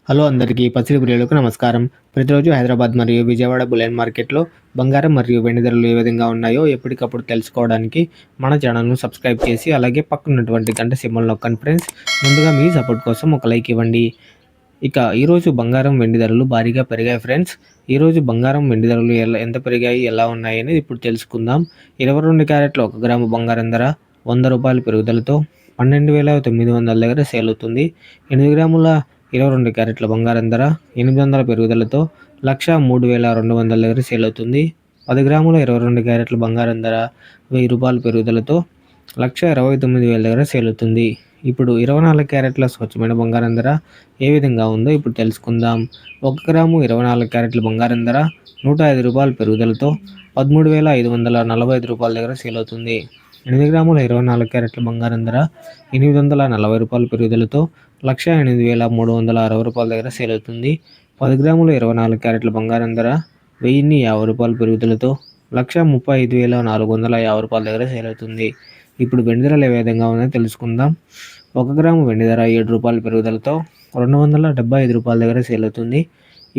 Hello అందరికీ పసిడి ప్రియులకు నమస్కారం. ప్రతిరోజు హైదరాబాద్ మరియు విజయవాడ బులియన్ మార్కెట్లో బంగారం మరియు వెండి ధరలు ఏ విధంగా ఉన్నాయో ఎప్పటికప్పుడు తెలుసుకోవడానికి మన ఛానల్ను సబ్స్క్రైబ్ చేసి అలాగే పక్కనటువంటి గంట సింబల్ నొక్కండి ఫ్రెండ్స్. ముందుగా మీ సపోర్ట్ కోసం ఒక లైక్ ఇవ్వండి. ఇక ఈరోజు బంగారం వెండి ధరలు భారీగా పెరిగాయి ఫ్రెండ్స్. ఈరోజు బంగారం వెండి ధరలు ఎంత పెరిగాయి, ఎలా ఉన్నాయని ఇప్పుడు తెలుసుకుందాం. 22 క్యారెట్ల 1 గ్రాము బంగారం ధర 100 రూపాయల పెరుగుదలతో 12,900 దగ్గర సేల్ అవుతుంది. 8 గ్రాముల 22 క్యారెట్ల బంగారం ధర 800 పెరుగుదలతో 1,03,200 దగ్గర సేల్ అవుతుంది. 10 గ్రాముల 22 క్యారెట్ల బంగారం ధర 1000 రూపాయల పెరుగుదలతో 1,29,000 దగ్గర సేల్ అవుతుంది. ఇప్పుడు 24 క్యారెట్ల స్వచ్ఛమైన బంగారం ధర ఏ విధంగా ఉందో ఇప్పుడు తెలుసుకుందాం. 1 గ్రాము 24 క్యారెట్ల బంగారం ధర 105 రూపాయల పెరుగుదలతో 13,545 రూపాయల దగ్గర సేల్ అవుతుంది. 8 గ్రాముల 24 క్యారెట్ల బంగారం ధర 840 రూపాయల పెరుగుదలతో 1,08,360 రూపాయల దగ్గర సేల్ అవుతుంది. 10 గ్రాముల 24 క్యారెట్ల బంగారం ధర 1,050 రూపాయల పెరుగుదలతో 1,35,450 రూపాయల దగ్గర సేల్ అవుతుంది. ఇప్పుడు వెండి ధరలు ఏ విధంగా ఉన్నాయో తెలుసుకుందాం. 1 గ్రాము వెండి ధర 7 రూపాయల పెరుగుదలతో 275 రూపాయల దగ్గర సేల్ అవుతుంది.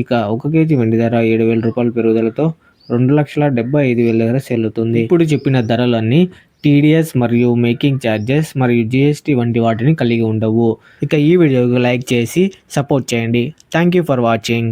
ఇక 1 కేజీ వెండి ధర 7,000 రూపాయల పెరుగుదలతో 2,75,000 దగ్గర సేల్ అవుతుంది. ఇప్పుడు చెప్పిన ధరలన్నీ టీడీఎస్ మరియు మేకింగ్ ఛార్జెస్ మరియు జీఎస్టీ వంటి వాటిని కలిగి ఉండవు. ఇక ఈ వీడియోకి లైక్ చేసి సపోర్ట్ చేయండి. Thank you for watching.